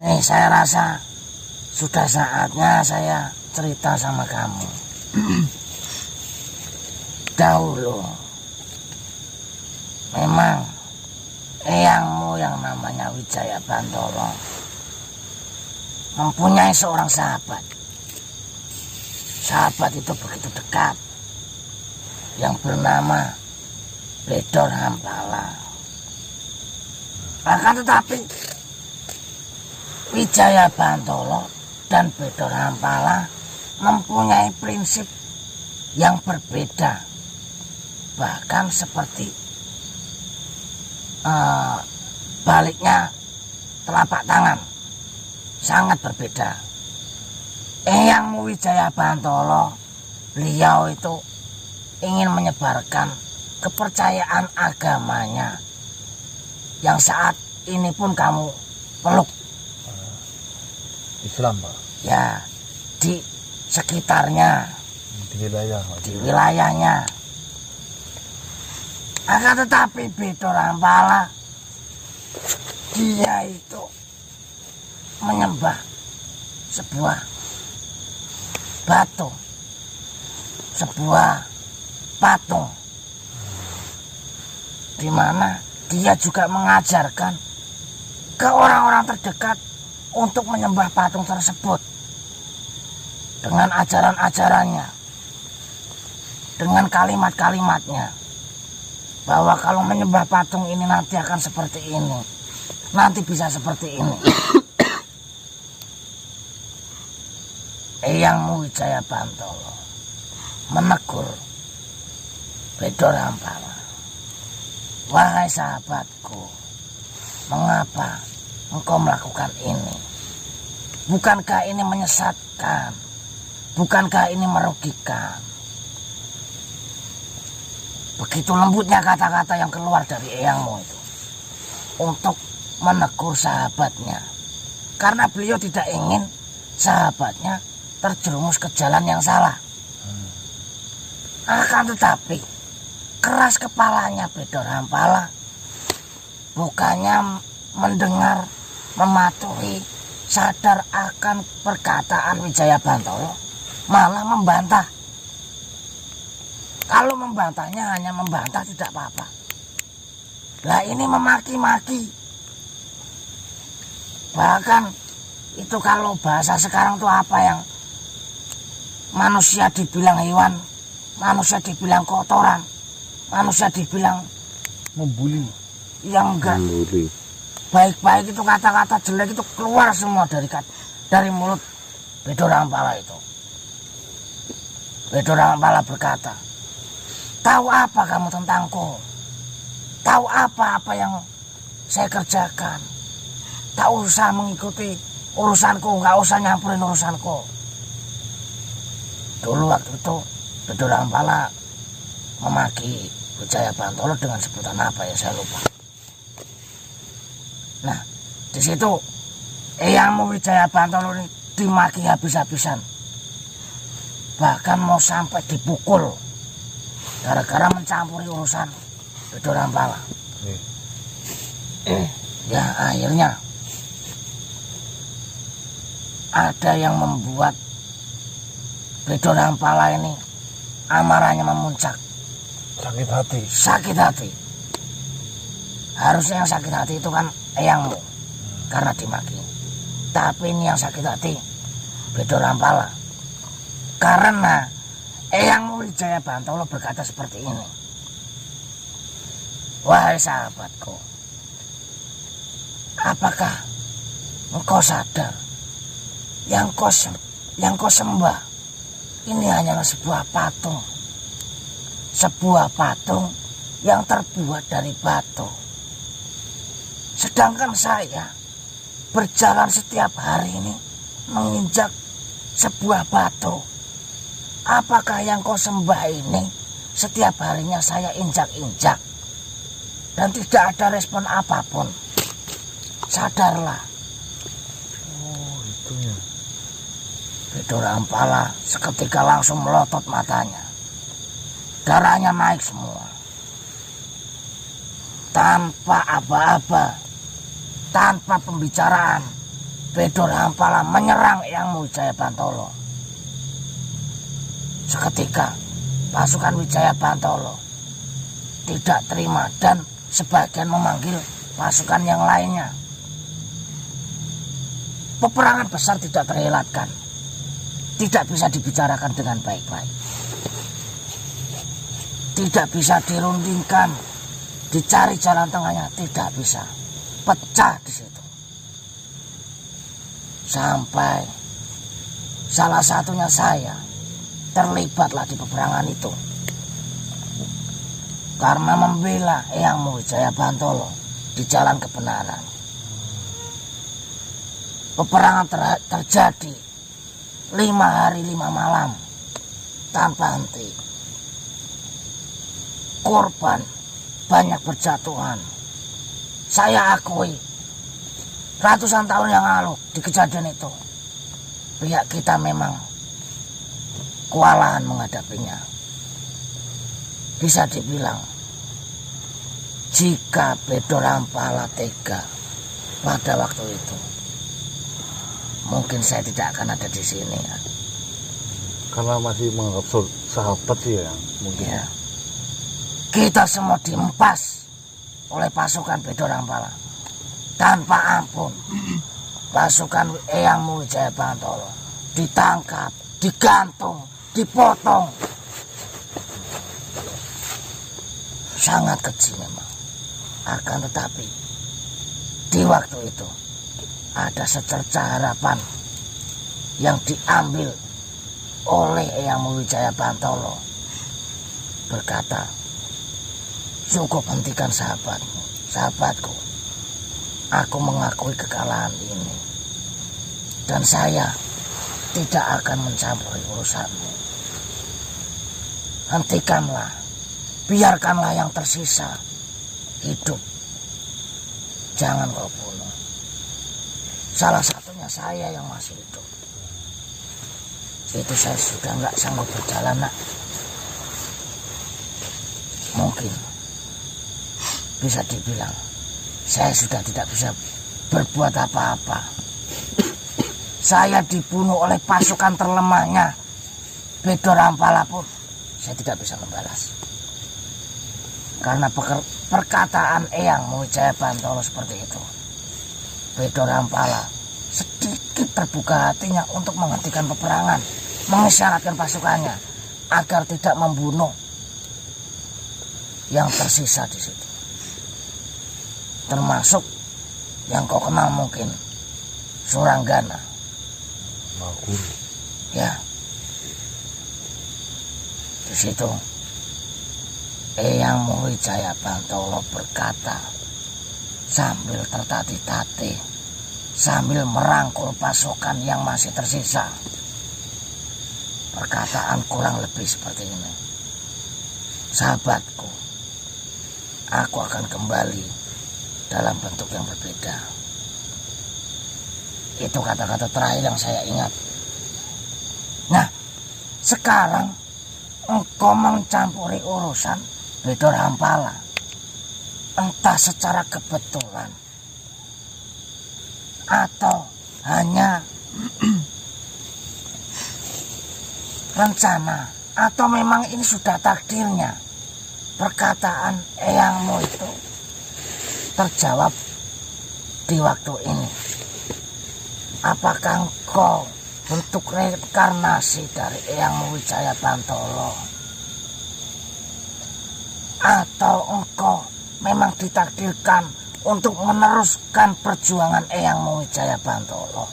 Saya rasa sudah saatnya saya cerita sama kamu. Dahulu memang eyangmu yang namanya Wijaya Bantolo mempunyai seorang sahabat. Sahabat itu begitu dekat, yang bernama Bedor Hampala. Akan tetapi Wijaya Bantolo dan Bedor Hampala mempunyai prinsip yang berbeda, bahkan seperti baliknya telapak tangan, sangat berbeda. Eyangmu Wijaya Bantolo, beliau itu ingin menyebarkan kepercayaan agamanya yang saat ini pun kamu peluk. Islam, Pak? Ya, di sekitarnya, di wilayahnya. Akan tetapi Bedor Hampala, dia itu menyembah sebuah batu, sebuah patung, di mana dia juga mengajarkan ke orang-orang terdekat untuk menyembah patung tersebut dengan ajaran-ajarannya, dengan kalimat-kalimatnya, bahwa kalau menyembah patung ini nanti akan seperti ini, nanti bisa seperti ini. Eyangmu Wijaya Bantolo menegur Bedor Hampala, "Wahai sahabatku, mengapa engkau melakukan ini? Bukankah ini menyesatkan? Bukankah ini merugikan?" Begitu lembutnya kata-kata yang keluar dari eyangmu itu untuk menegur sahabatnya, karena beliau tidak ingin sahabatnya terjerumus ke jalan yang salah. Akan tetapi keras kepalanya Bedor Hampala, bukannya mendengar, mematuhi, sadar akan perkataan Wijaya Bantolo, malah membantah. Kalau membantahnya hanya membantah tidak apa-apa. Lah ini memaki-maki. Bahkan itu kalau bahasa sekarang tuh apa yang manusia dibilang hewan, manusia dibilang kotoran, manusia dibilang membuli. Yang enggak. Baik-baik itu kata-kata jelek itu keluar semua dari mulut Bedor Hampala itu. Bedor Hampala berkata, "Tahu apa kamu tentangku? Tahu apa yang saya kerjakan? Tak usah mengikuti urusanku, nggak usah nyampurin urusanku." Dulu waktu itu Bedor Hampala memaki Wijaya Bantolo dengan sebutan apa ya, saya lupa. Nah, di situ eyangmu Wijaya Bantolo ini dimaki habis-habisan. Bahkan mau sampai dipukul gara-gara mencampuri urusan Bedor Hampala. Ya akhirnya ada yang membuat Bedor Hampala ini amarahnya memuncak. Sakit hati. Harusnya yang sakit hati itu kan eyangmu karena dimaki. Tapi ini yang sakit hati Bedor Hampala, karena eyangmu Wijaya Bantolo berkata seperti ini, "Wahai sahabatku, apakah engkau sadar yang kau sembah ini hanyalah sebuah patung. Sebuah patung yang terbuat dari batu. Sedangkan saya berjalan setiap hari ini menginjak sebuah batu. Apakah yang kau sembah ini setiap harinya saya injak-injak dan tidak ada respon apapun? Sadarlah." Oh, itunya. Bedor Hampala seketika langsung melotot matanya. Darahnya naik semua. Tanpa aba-aba, tanpa pembicaraan, Bedor Hampala menyerang Eyang Wijaya Bantolo. Seketika pasukan Wijaya Bantolo tidak terima dan sebagian memanggil pasukan yang lainnya. Peperangan besar tidak terelakkan, tidak bisa dibicarakan dengan baik-baik, tidak bisa dirundingkan, dicari jalan tengahnya, tidak bisa, pecah di situ. Sampai salah satunya saya terlibatlah di peperangan itu karena membela Eyang Wijaya Bantolo di jalan kebenaran. Peperangan terjadi 5 hari 5 malam tanpa henti. Korban banyak berjatuhan. Saya akui ratusan tahun yang lalu di kejadian itu pihak kita memang kewalahan menghadapinya. Bisa dibilang jika Bedor Hampala tega pada waktu itu, mungkin saya tidak akan ada di sini ya. Karena masih menganggap sahabat sih ya, mungkin. Ya. Kita semua diempas oleh pasukan Bedor Hampala tanpa ampun. Pasukan Eyang Wijaya Bantolo ditangkap, digantung, dipotong. Sangat keji memang. Akan tetapi di waktu itu ada secercah harapan yang diambil oleh Eyang Wijaya Bantolo. Berkata, cukup hentikan sahabatmu, sahabatku. Aku mengakui kekalahan ini. Dan saya tidak akan mencampuri urusanmu. Hentikanlah, biarkanlah yang tersisa hidup. Jangan kau bunuh. Salah satunya saya yang masih hidup. Itu saya sudah nggak sanggup berjalan, nak. Mungkin bisa dibilang saya sudah tidak bisa berbuat apa-apa. Saya dibunuh oleh pasukan terlemahnya Bedor Hampala pun saya tidak bisa membalas. Karena perkataan Eyang Wijaya Bantolo seperti itu. Bedor Hampala sedikit terbuka hatinya untuk menghentikan peperangan, mengisyaratkan pasukannya agar tidak membunuh yang tersisa di situ. Termasuk yang kau kenal mungkin, Suranggana. Maguru. Ya. Di situ Eyang Wijaya Bantolo berkata sambil tertatih-tatih, sambil merangkul pasukan yang masih tersisa. Perkataan kurang lebih seperti ini. Sahabatku, aku akan kembali dalam bentuk yang berbeda. Itu kata-kata terakhir yang saya ingat. Nah, sekarang engkau mencampuri urusan Bedor Hampala. Entah secara kebetulan atau hanya rencana, atau memang ini sudah takdirnya. Perkataan Eyangmu itu terjawab di waktu ini. Apakah engkau bentuk reinkarnasi dari Eyang Wijaya Bantolo, atau engkau memang ditakdirkan untuk meneruskan perjuangan Eyang Wijaya Bantolo,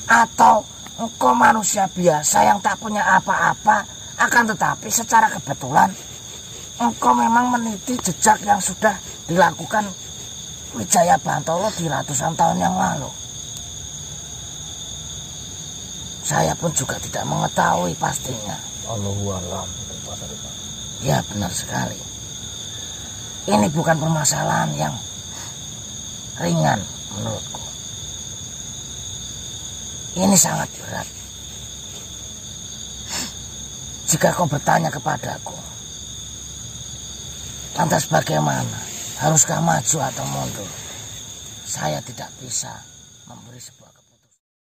atau engkau manusia biasa yang tak punya apa-apa, akan tetapi secara kebetulan engkau memang meniti jejak yang sudah dilakukan Wijaya Bantolo di ratusan tahun yang lalu. Saya pun juga tidak mengetahui pastinya. Allahu a'lam. Ya, benar sekali. Ini bukan permasalahan yang ringan menurutku. Ini sangat berat. Jika kau bertanya kepadaku, lantas bagaimana? Haruskah maju atau mundur? Saya tidak bisa memberi sebuah kepastian.